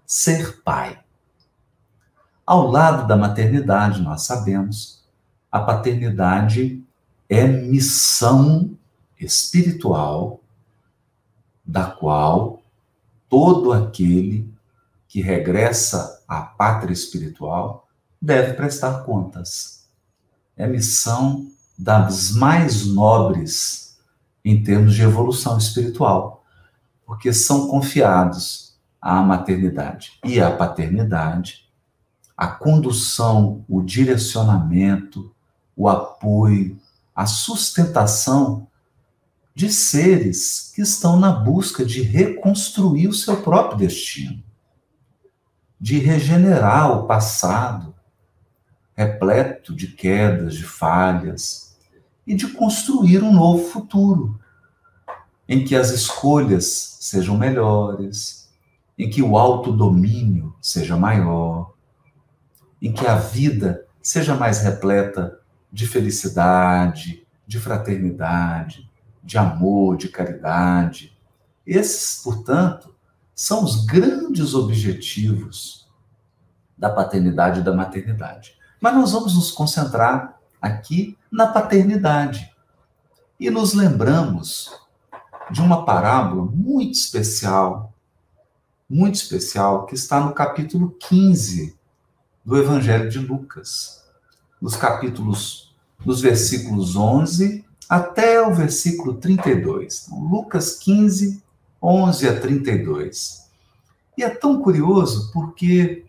ser pai. Ao lado da maternidade, nós sabemos, a paternidade é missão espiritual da qual todo aquele que regressa à pátria espiritual deve prestar contas. É missão das mais nobres em termos de evolução espiritual, porque são confiados à maternidade e à paternidade a condução, o direcionamento, o apoio, a sustentação de seres que estão na busca de reconstruir o seu próprio destino, de regenerar o passado, repleto de quedas, de falhas, e de construir um novo futuro, em que as escolhas sejam melhores, em que o autodomínio seja maior, em que a vida seja mais repleta de felicidade, de fraternidade, de amor, de caridade. Esses, portanto, são os grandes objetivos da paternidade e da maternidade. Mas nós vamos nos concentrar aqui na paternidade. E nos lembramos de uma parábola muito especial, que está no capítulo 15 do Evangelho de Lucas, nos versículos 11 até o versículo 32. Então, Lucas 15, 11 a 32. E é tão curioso porque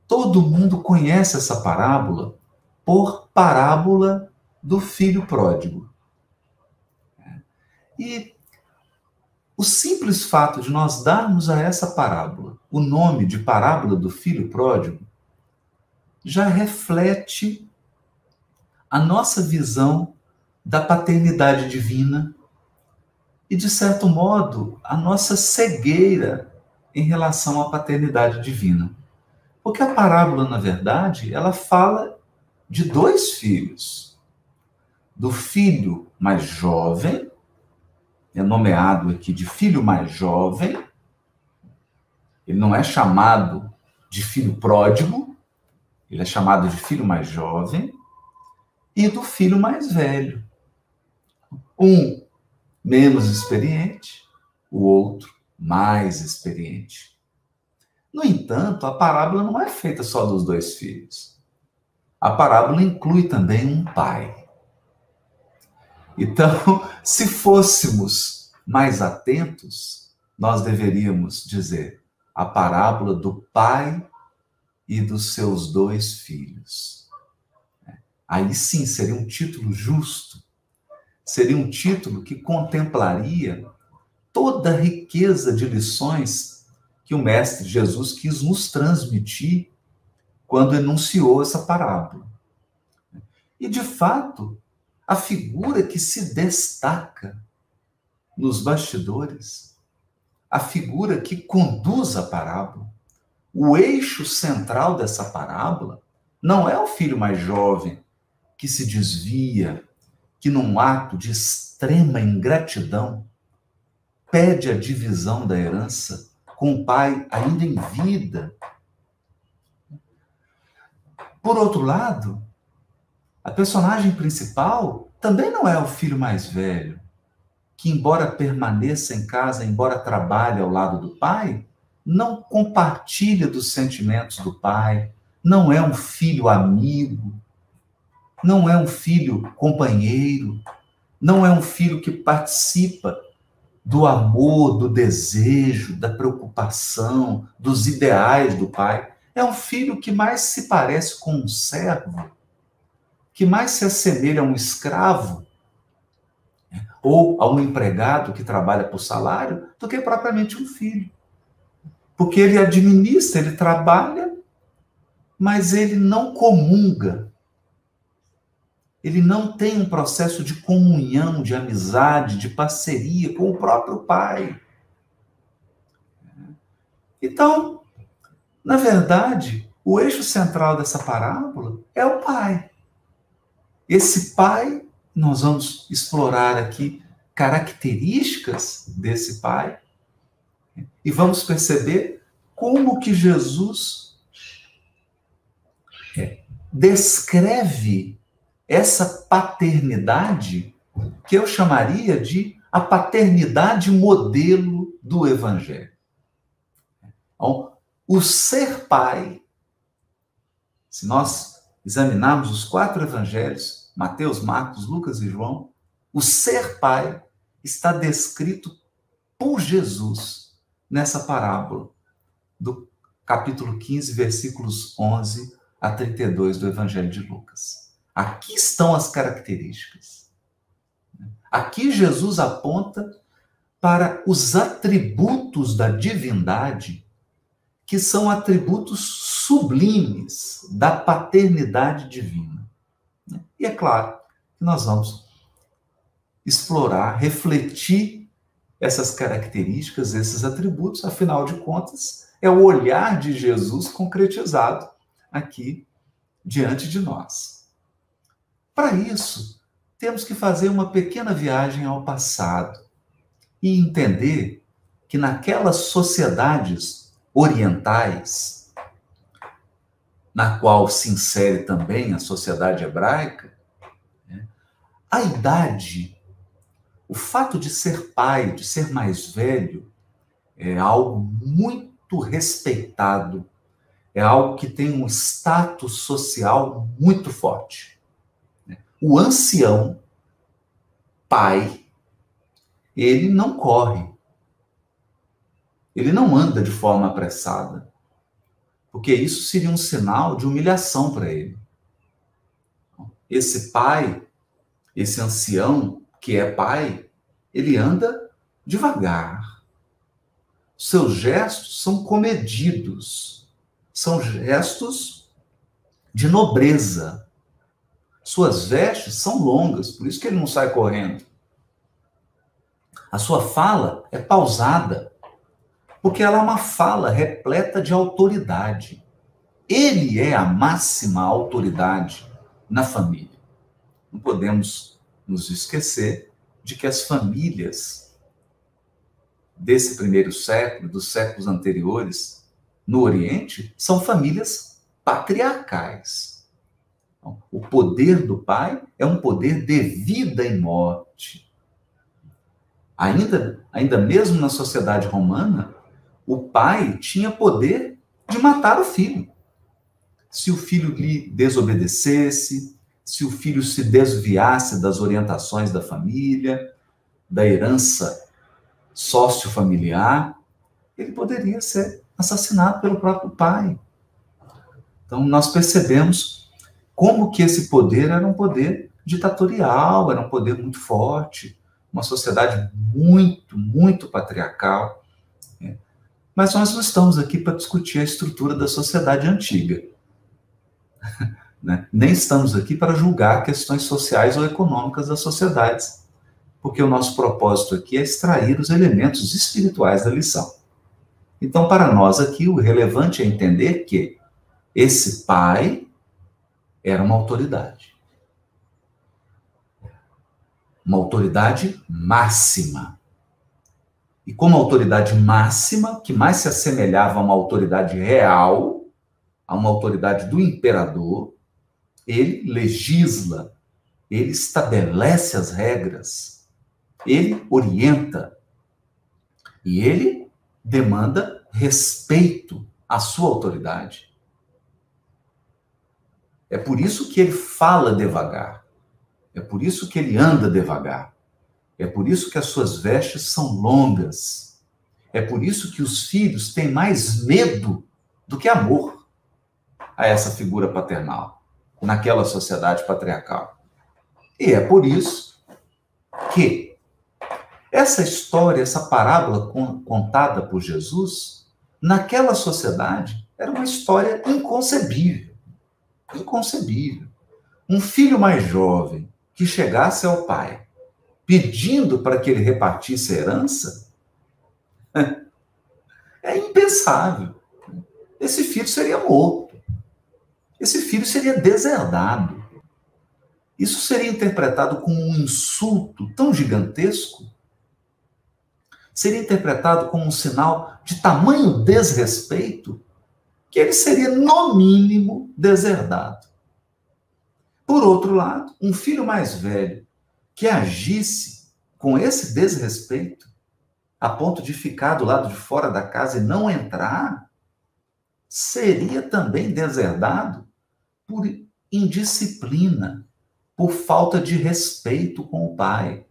todo mundo conhece essa parábola por parábola do filho pródigo. E o simples fato de nós darmos a essa parábola o nome de parábola do filho pródigo já reflete a nossa visão da paternidade divina e, de certo modo, a nossa cegueira em relação à paternidade divina. Porque a parábola, na verdade, ela fala de dois filhos. Do filho mais jovem, é nomeado aqui de filho mais jovem, ele não é chamado de filho pródigo, ele é chamado de filho mais jovem, e do filho mais velho. Um menos experiente, o outro mais experiente. No entanto, a parábola não é feita só dos dois filhos. A parábola inclui também um pai. Então, se fôssemos mais atentos, nós deveríamos dizer a parábola do pai e dos seus dois filhos. Aí sim seria um título justo, seria um título que contemplaria toda a riqueza de lições que o Mestre Jesus quis nos transmitir quando enunciou essa parábola. E, de fato, a figura que se destaca nos bastidores, a figura que conduz a parábola, o eixo central dessa parábola, não é o filho mais jovem que se desvia, que num ato de extrema ingratidão pede a divisão da herança com o pai ainda em vida. Por outro lado, a personagem principal também não é o filho mais velho, que embora permaneça em casa, embora trabalhe ao lado do pai, não compartilha dos sentimentos do pai, não é um filho amigo, não é um filho companheiro, não é um filho que participa do amor, do desejo, da preocupação, dos ideais do pai. É um filho que mais se parece com um servo, que mais se assemelha a um escravo, ou a um empregado que trabalha por salário, do que propriamente um filho. Porque ele administra, ele trabalha, mas ele não comunga. Ele não tem um processo de comunhão, de amizade, de parceria com o próprio pai. Então, na verdade, o eixo central dessa parábola é o pai. Esse pai, nós vamos explorar aqui características desse pai e vamos perceber como que Jesus descreve essa paternidade que eu chamaria de a paternidade modelo do Evangelho. Então, o ser pai, se nós examinarmos os 4 evangelhos, Mateus, Marcos, Lucas e João, o ser pai está descrito por Jesus nessa parábola do capítulo 15, versículos 11 a 32 do Evangelho de Lucas. Aqui estão as características. Aqui Jesus aponta para os atributos da divindade, que são atributos sublimes da paternidade divina. E é claro que nós vamos explorar, refletir essas características, esses atributos, afinal de contas, é o olhar de Jesus concretizado aqui diante de nós. Para isso, temos que fazer uma pequena viagem ao passado e entender que naquelas sociedades orientais, na qual se insere também a sociedade hebraica, a idade, o fato de ser pai, de ser mais velho, é algo muito respeitado, é algo que tem um status social muito forte. O ancião, pai, ele não corre, ele não anda de forma apressada, porque isso seria um sinal de humilhação para ele. Esse pai, esse ancião que é pai, ele anda devagar. Seus gestos são comedidos, são gestos de nobreza. Suas vestes são longas, por isso que ele não sai correndo. A sua fala é pausada, porque ela é uma fala repleta de autoridade. Ele é a máxima autoridade na família. Não podemos nos esquecer de que as famílias desse primeiro século, dos séculos anteriores, no Oriente, são famílias patriarcais. Então, o poder do pai é um poder de vida e morte. Ainda mesmo na sociedade romana, o pai tinha poder de matar o filho. Se o filho lhe desobedecesse, se o filho se desviasse das orientações da família, da herança sociofamiliar, ele poderia ser assassinado pelo próprio pai. Então, nós percebemos como que esse poder era um poder ditatorial, era um poder muito forte, uma sociedade muito, muito patriarcal. Mas nós não estamos aqui para discutir a estrutura da sociedade antiga. Nem estamos aqui para julgar questões sociais ou econômicas das sociedades, porque o nosso propósito aqui é extrair os elementos espirituais da lição. Então, para nós aqui, o relevante é entender que esse pai era uma autoridade. Uma autoridade máxima. E como autoridade máxima, que mais se assemelhava a uma autoridade real, a uma autoridade do imperador, ele legisla, ele estabelece as regras, ele orienta e ele demanda respeito à sua autoridade. É por isso que ele fala devagar, é por isso que ele anda devagar, é por isso que as suas vestes são longas, é por isso que os filhos têm mais medo do que amor a essa figura paternal, naquela sociedade patriarcal. E é por isso que essa história, essa parábola contada por Jesus, naquela sociedade, era uma história inconcebível. Inconcebível. Um filho mais jovem que chegasse ao pai pedindo para que ele repartisse a herança, é impensável. Esse filho seria morto. Esse filho seria deserdado. Isso seria interpretado como um insulto tão gigantesco seria interpretado como um sinal de tamanho desrespeito que ele seria, no mínimo, deserdado. Por outro lado, um filho mais velho que agisse com esse desrespeito, a ponto de ficar do lado de fora da casa e não entrar, seria também deserdado por indisciplina, por falta de respeito com o pai.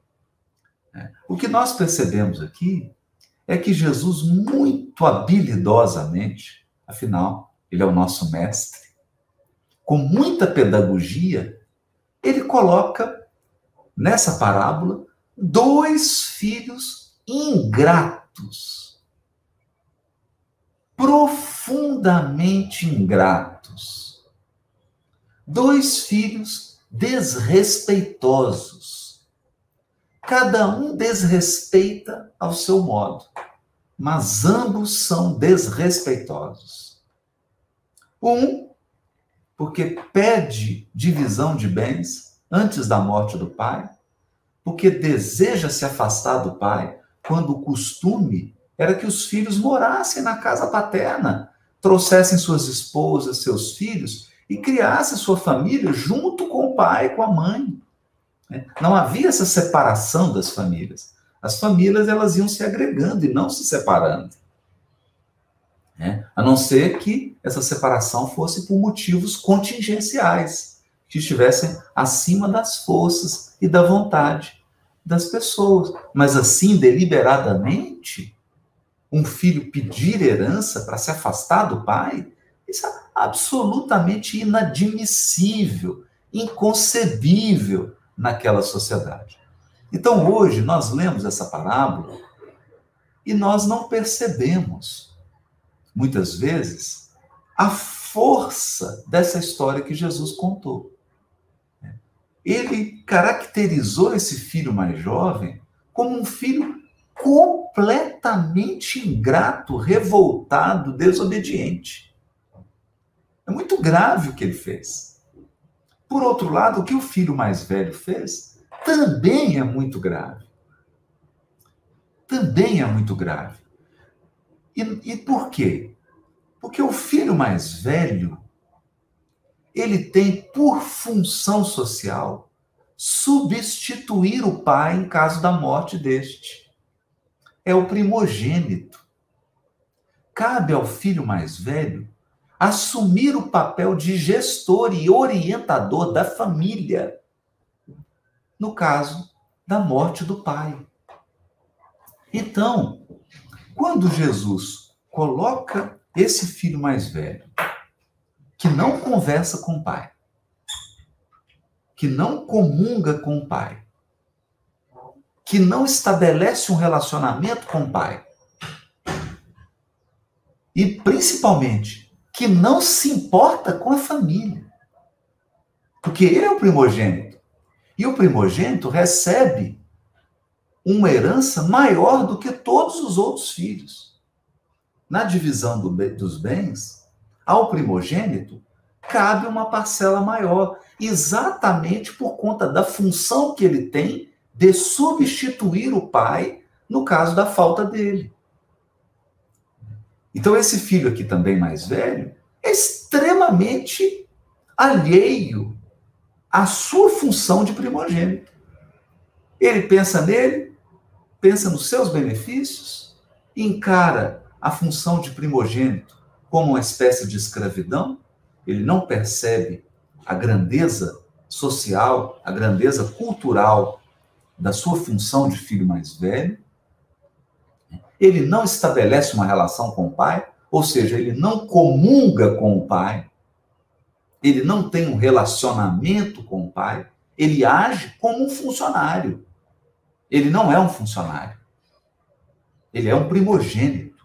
O que nós percebemos aqui é que Jesus, muito habilidosamente, afinal, ele é o nosso mestre, com muita pedagogia, ele coloca nessa parábola 2 filhos ingratos, profundamente ingratos, 2 filhos desrespeitosos. Cada um desrespeita ao seu modo, mas ambos são desrespeitosos. Um, porque pede divisão de bens antes da morte do pai, porque deseja se afastar do pai, quando o costume era que os filhos morassem na casa paterna, trouxessem suas esposas, seus filhos e criassem sua família junto com o pai e com a mãe. Não havia essa separação das famílias. As famílias, elas iam se agregando e não se separando. A não ser que essa separação fosse por motivos contingenciais, que estivessem acima das forças e da vontade das pessoas. Mas assim, deliberadamente, um filho pedir herança para se afastar do pai, isso é absolutamente inadmissível, inconcebível naquela sociedade. Então, hoje, nós lemos essa parábola e nós não percebemos, muitas vezes, a força dessa história que Jesus contou. Ele caracterizou esse filho mais jovem como um filho completamente ingrato, revoltado, desobediente. É muito grave o que ele fez. Por outro lado, o que o filho mais velho fez também é muito grave. Também é muito grave. E por quê? Porque o filho mais velho, ele tem por função social substituir o pai em caso da morte deste. É o primogênito. Cabe ao filho mais velho assumir o papel de gestor e orientador da família, no caso da morte do pai. Então, quando Jesus coloca esse filho mais velho, que não conversa com o pai, que não comunga com o pai, que não estabelece um relacionamento com o pai, e principalmente que não se importa com a família, porque ele é o primogênito, e o primogênito recebe uma herança maior do que todos os outros filhos. Na divisão dos bens, ao primogênito cabe uma parcela maior, exatamente por conta da função que ele tem de substituir o pai no caso da falta dele. Então, esse filho aqui também mais velho é extremamente alheio à sua função de primogênito. Ele pensa nele, pensa nos seus benefícios, encara a função de primogênito como uma espécie de escravidão. Ele não percebe a grandeza social, a grandeza cultural da sua função de filho mais velho. Ele não estabelece uma relação com o pai, ou seja, ele não comunga com o pai, ele não tem um relacionamento com o pai, ele age como um funcionário. Ele não é um funcionário. Ele é um primogênito.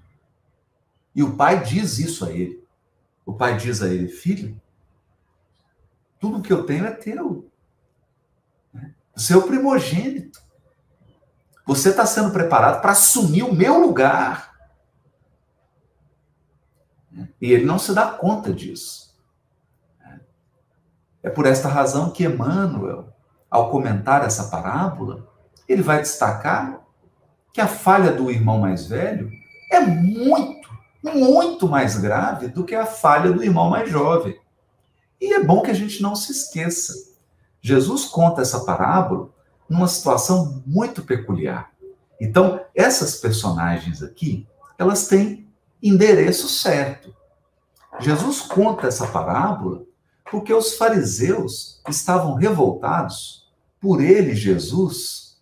E o pai diz isso a ele. O pai diz a ele: filho, tudo que eu tenho é teu. Você é o primogênito. Você está sendo preparado para assumir o meu lugar. E ele não se dá conta disso. É por esta razão que Emmanuel, ao comentar essa parábola, ele vai destacar que a falha do irmão mais velho é muito, muito mais grave do que a falha do irmão mais jovem. E é bom que a gente não se esqueça. Jesus conta essa parábola numa situação muito peculiar. Então, essas personagens aqui, elas têm endereço certo. Jesus conta essa parábola porque os fariseus estavam revoltados por ele, Jesus,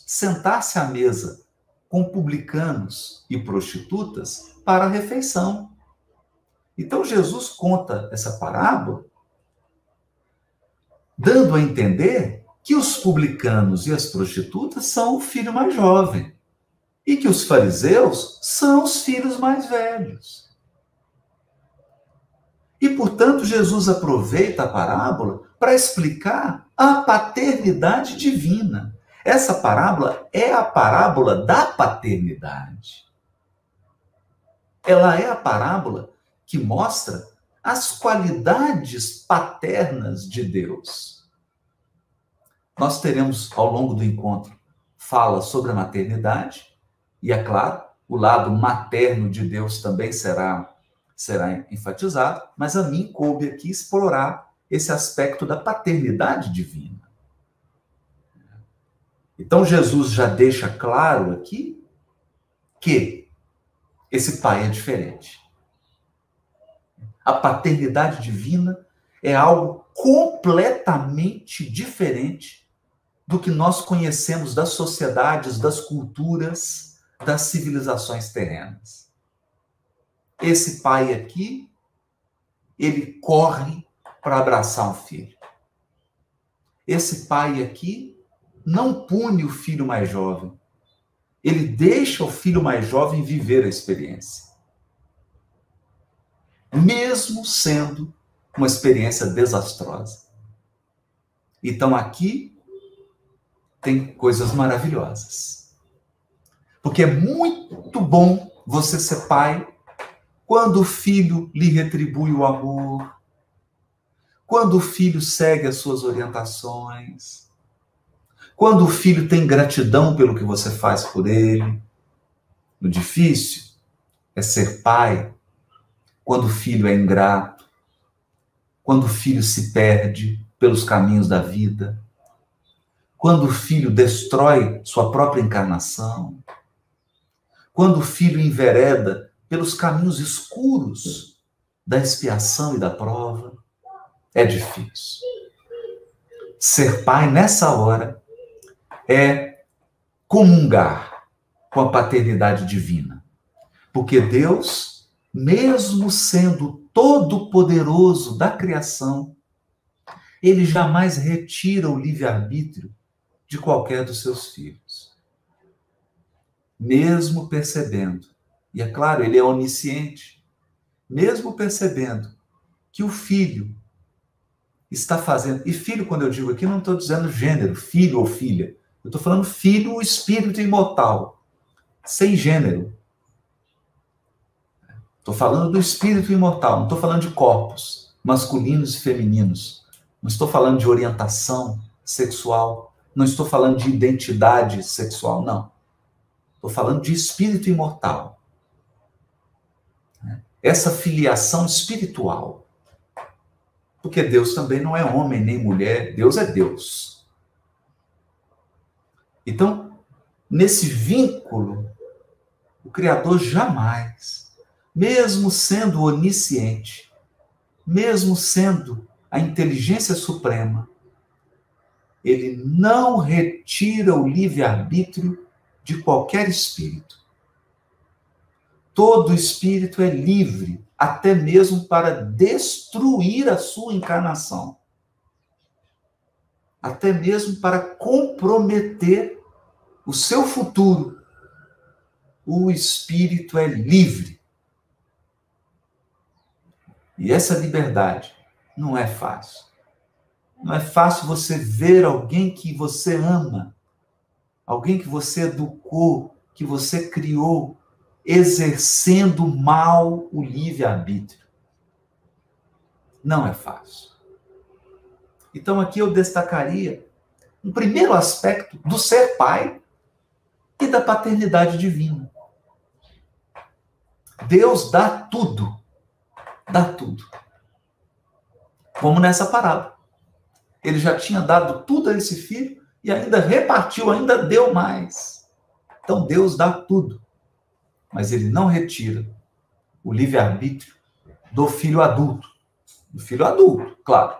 sentar-se à mesa com publicanos e prostitutas para a refeição. Então, Jesus conta essa parábola dando a entender que os publicanos e as prostitutas são o filho mais jovem e que os fariseus são os filhos mais velhos. E, portanto, Jesus aproveita a parábola para explicar a paternidade divina. Essa parábola é a parábola da paternidade. Ela é a parábola que mostra as qualidades paternas de Deus. Nós teremos, ao longo do encontro, fala sobre a maternidade, e, é claro, o lado materno de Deus também será enfatizado, mas a mim coube aqui explorar esse aspecto da paternidade divina. Então, Jesus já deixa claro aqui que esse pai é diferente. A paternidade divina é algo completamente diferente do que nós conhecemos das sociedades, das culturas, das civilizações terrenas. Esse pai aqui, ele corre para abraçar um filho. Esse pai aqui não pune o filho mais jovem. Ele deixa o filho mais jovem viver a experiência. Mesmo sendo uma experiência desastrosa. Então aqui tem coisas maravilhosas. Porque é muito bom você ser pai quando o filho lhe retribui o amor, quando o filho segue as suas orientações, quando o filho tem gratidão pelo que você faz por ele. O difícil é ser pai quando o filho é ingrato, quando o filho se perde pelos caminhos da vida, quando o filho destrói sua própria encarnação, quando o filho envereda pelos caminhos escuros da expiação e da prova. É difícil. Ser pai nessa hora é comungar com a paternidade divina. Porque Deus, mesmo sendo todo-poderoso da criação, ele jamais retira o livre-arbítrio de qualquer dos seus filhos. Mesmo percebendo, e é claro, ele é onisciente, mesmo percebendo que o filho está fazendo, e filho, quando eu digo aqui, não estou dizendo gênero, filho ou filha, eu estou falando filho, o espírito imortal, sem gênero. Estou falando do espírito imortal, não estou falando de corpos masculinos e femininos, não estou falando de orientação sexual, não estou falando de identidade sexual, não. Estou falando de espírito imortal. Essa filiação espiritual. Porque Deus também não é homem nem mulher, Deus é Deus. Então, nesse vínculo, o Criador jamais, mesmo sendo onisciente, mesmo sendo a inteligência suprema, ele não retira o livre-arbítrio de qualquer espírito. Todo espírito é livre, até mesmo para destruir a sua encarnação. Até mesmo para comprometer o seu futuro. O espírito é livre. E essa liberdade não é fácil. Não é fácil você ver alguém que você ama, alguém que você educou, que você criou, exercendo mal o livre-arbítrio. Não é fácil. Então aqui eu destacaria um primeiro aspecto do ser pai e da paternidade divina. Deus dá tudo. Dá tudo. Como nessa parábola. Ele já tinha dado tudo a esse filho e ainda repartiu, ainda deu mais. Então Deus dá tudo. Mas ele não retira o livre-arbítrio do filho adulto. Do filho adulto, claro.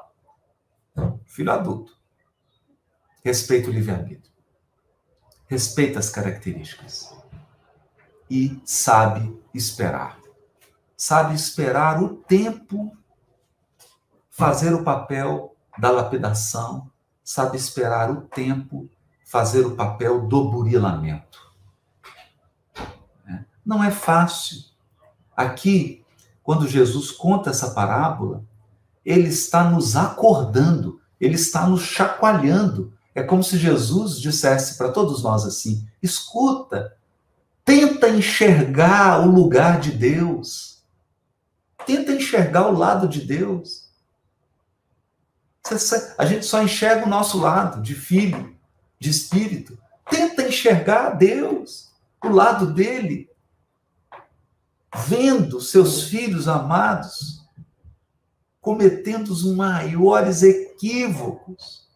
Filho adulto. Respeita o livre-arbítrio. Respeita as características. E sabe esperar. Sabe esperar o tempo, fazer o papel da lapidação, sabe esperar o tempo, fazer o papel do burilamento. Não é fácil. Aqui, quando Jesus conta essa parábola, ele está nos acordando, ele está nos chacoalhando. É como se Jesus dissesse para todos nós assim: escuta, tenta enxergar o lugar de Deus. Tenta enxergar o lado de Deus. A gente só enxerga o nosso lado de filho, de espírito. Tenta enxergar Deus, o lado dele. Vendo seus filhos amados cometendo os maiores equívocos.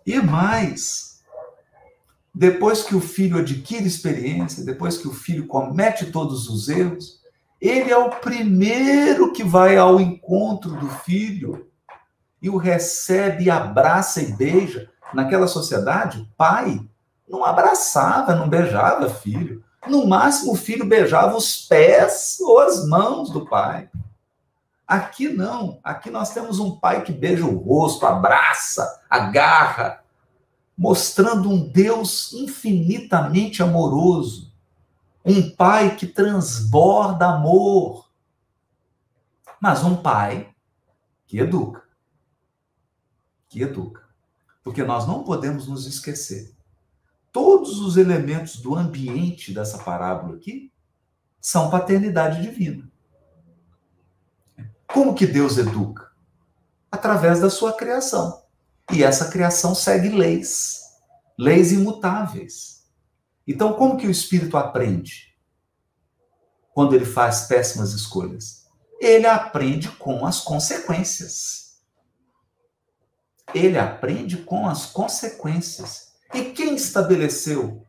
E mais, depois que o filho adquire experiência, depois que o filho comete todos os erros, ele é o primeiro que vai ao encontro do filho e o recebe, abraça e beija. Naquela sociedade, o pai não abraçava, não beijava filho. No máximo, o filho beijava os pés ou as mãos do pai. Aqui não. Aqui nós temos um pai que beija o rosto, abraça, agarra, mostrando um Deus infinitamente amoroso. Um pai que transborda amor. Mas um pai que educa. Que educa. Porque nós não podemos nos esquecer. Todos os elementos do ambiente dessa parábola aqui são paternidade divina. Como que Deus educa? Através da sua criação. E essa criação segue leis. Leis imutáveis. Então, como que o espírito aprende? Quando ele faz péssimas escolhas? Ele aprende com as consequências. Ele aprende com as consequências. E quem estabeleceu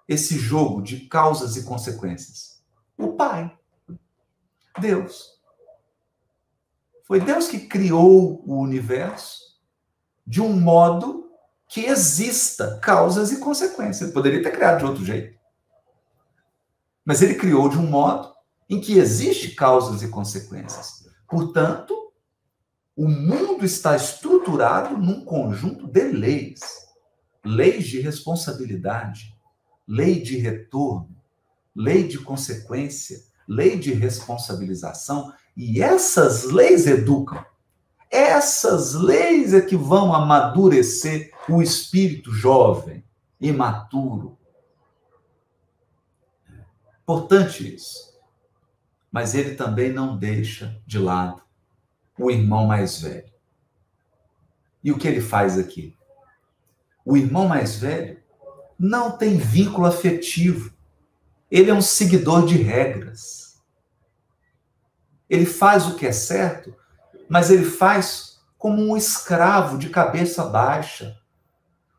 esse jogo de causas e consequências? O Pai. Deus. Foi Deus que criou o universo de um modo que exista causas e consequências. Ele poderia ter criado de outro jeito. Mas ele criou de um modo em que existe causas e consequências. Portanto, o mundo está estruturado num conjunto de leis. Leis de responsabilidade, lei de retorno, lei de consequência, lei de responsabilização. E essas leis educam. Essas leis é que vão amadurecer o espírito jovem, imaturo. Importante isso. Mas ele também não deixa de lado o irmão mais velho. E o que ele faz aqui? O irmão mais velho não tem vínculo afetivo. Ele é um seguidor de regras. Ele faz o que é certo, mas ele faz como um escravo de cabeça baixa.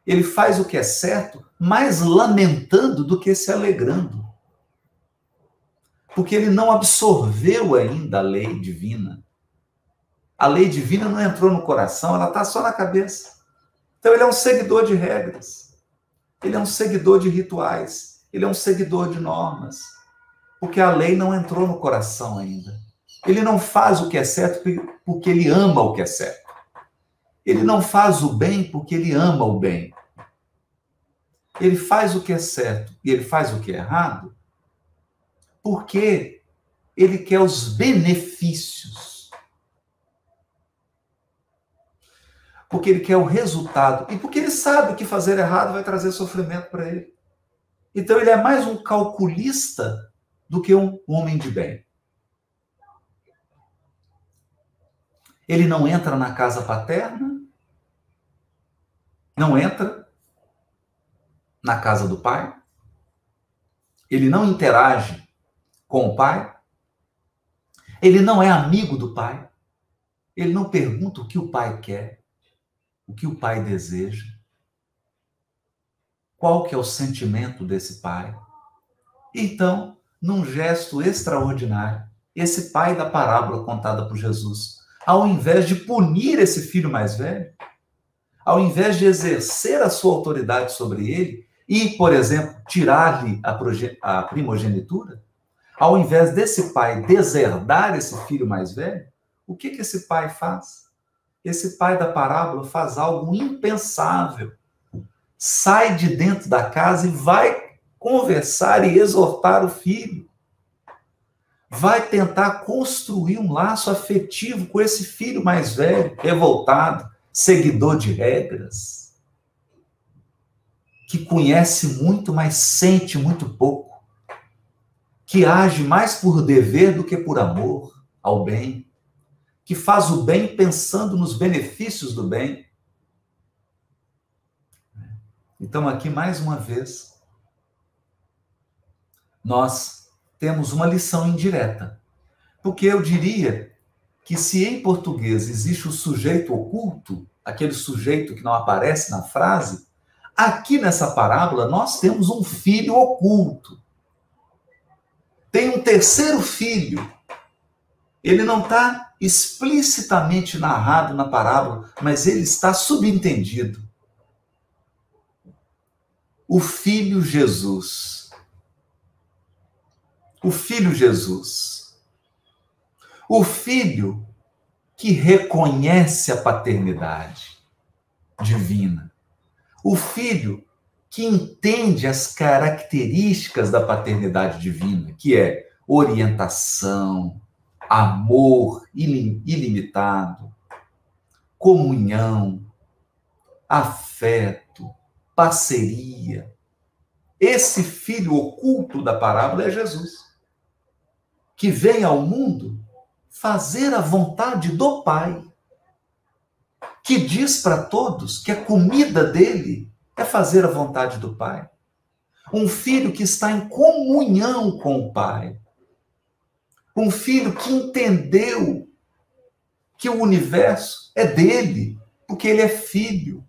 Ele faz o que é certo, mais lamentando do que se alegrando. Porque ele não absorveu ainda a lei divina. A lei divina não entrou no coração, ela está só na cabeça. Então ele é um seguidor de regras. Ele é um seguidor de rituais. Ele é um seguidor de normas. Porque a lei não entrou no coração ainda. Ele não faz o que é certo porque ele ama o que é certo. Ele não faz o bem porque ele ama o bem. Ele faz o que é certo e ele faz o que é errado porque ele quer os benefícios. Porque ele quer o resultado. E porque ele sabe que fazer errado vai trazer sofrimento para ele. Então ele é mais um calculista do que um homem de bem. Ele não entra na casa paterna? Não entra na casa do pai? Ele não interage com o pai? Ele não é amigo do pai? Ele não pergunta o que o pai quer, o que o pai deseja? Qual que é o sentimento desse pai? Então, num gesto extraordinário, esse pai da parábola contada por Jesus, ao invés de punir esse filho mais velho, ao invés de exercer a sua autoridade sobre ele e, por exemplo, tirar-lhe a primogenitura, ao invés desse pai deserdar esse filho mais velho, o que esse pai faz? Esse pai da parábola faz algo impensável. Sai de dentro da casa e vai conversar e exortar o filho. Vai tentar construir um laço afetivo com esse filho mais velho, revoltado, seguidor de regras, que conhece muito, mas sente muito pouco, que age mais por dever do que por amor ao bem, que faz o bem pensando nos benefícios do bem. Então, aqui, mais uma vez, nós temos uma lição indireta. Porque eu diria que se em português existe o sujeito oculto, aquele sujeito que não aparece na frase, aqui nessa parábola nós temos um filho oculto. Tem um terceiro filho. Ele não está explicitamente narrado na parábola, mas ele está subentendido. O filho Jesus. O filho Jesus. O filho que reconhece a paternidade divina. O filho que entende as características da paternidade divina, que é orientação, amor ilimitado, comunhão, afeto, parceria. Esse filho oculto da parábola é Jesus, que vem ao mundo fazer a vontade do Pai, que diz para todos que a comida dele é fazer a vontade do Pai. Um filho que está em comunhão com o Pai. Um filho que entendeu que o universo é dele, porque ele é filho.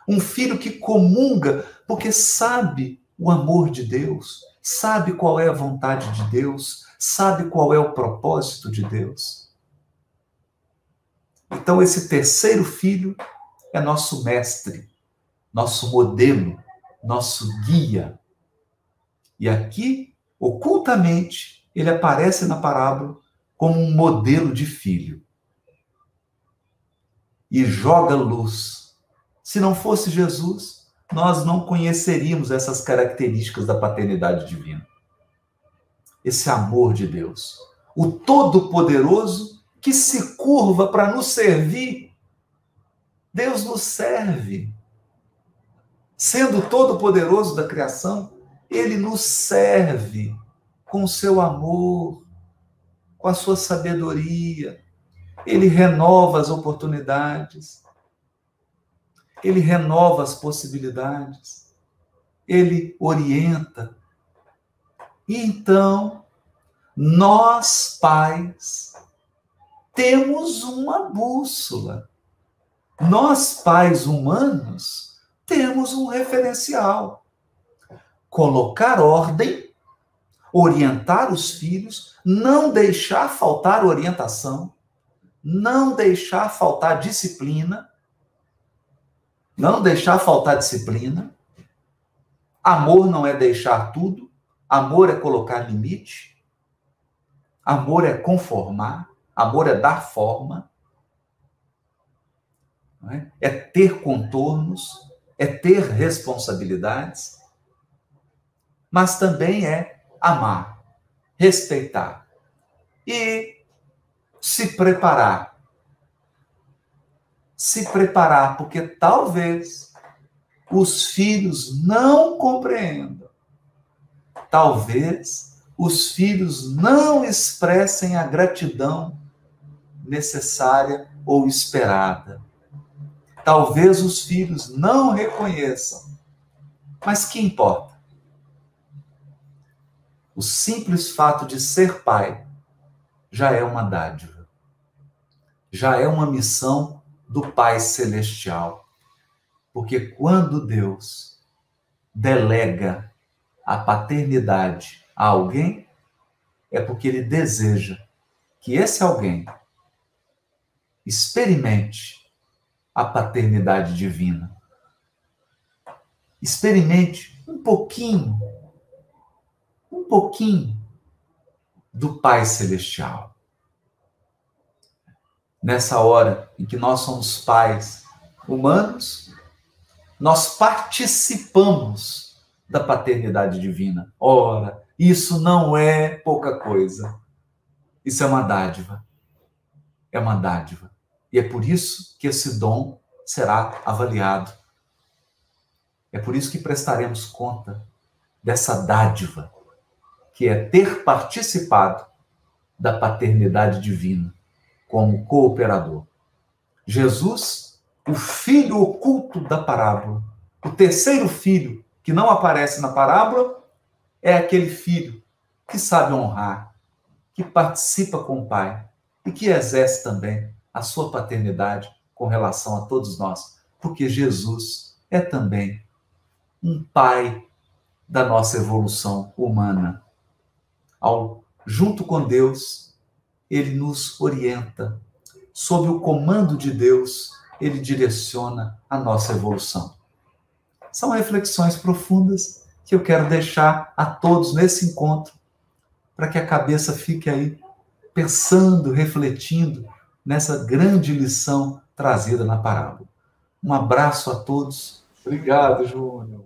Um filho que comunga porque sabe o amor de Deus, sabe qual é a vontade de Deus, sabe qual é o propósito de Deus. Então, esse terceiro filho é nosso mestre, nosso modelo, nosso guia. E aqui, ocultamente, ele aparece na parábola como um modelo de filho. E joga luz. Se não fosse Jesus, nós não conheceríamos essas características da paternidade divina. Esse amor de Deus. O Todo-Poderoso que se curva para nos servir. Deus nos serve. Sendo Todo-Poderoso da criação, ele nos serve com o seu amor, com a sua sabedoria. Ele renova as oportunidades. Ele renova as possibilidades. Ele orienta. E então, nós, pais, temos uma bússola. Nós, pais humanos, temos um referencial. Colocar ordem, orientar os filhos, não deixar faltar orientação, não deixar faltar disciplina, não deixar faltar disciplina. Amor não é deixar tudo, amor é colocar limite, amor é conformar, amor é dar forma, não é? É ter contornos, é ter responsabilidades, mas também é amar, respeitar e se preparar. Se preparar, porque talvez os filhos não compreendam. Talvez os filhos não expressem a gratidão necessária ou esperada. Talvez os filhos não reconheçam, mas que importa? O simples fato de ser pai já é uma dádiva, já é uma missão do Pai Celestial. Porque quando Deus delega a paternidade a alguém, é porque Ele deseja que esse alguém experimente a paternidade divina. Experimente um pouquinho do Pai Celestial. Nessa hora em que nós somos pais humanos, nós participamos da paternidade divina. Ora, isso não é pouca coisa. Isso é uma dádiva. É uma dádiva. E é por isso que esse dom será avaliado. É por isso que prestaremos conta dessa dádiva, que é ter participado da paternidade divina como cooperador. Jesus, o filho oculto da parábola, o terceiro filho que não aparece na parábola, é aquele filho que sabe honrar, que participa com o Pai e que exerce também a sua paternidade com relação a todos nós, porque Jesus é também um pai da nossa evolução humana. Junto com Deus, ele nos orienta. Sob o comando de Deus, ele direciona a nossa evolução. São reflexões profundas que eu quero deixar a todos nesse encontro, para que a cabeça fique aí pensando, refletindo nessa grande lição trazida na parábola. Um abraço a todos. Obrigado, Júnior.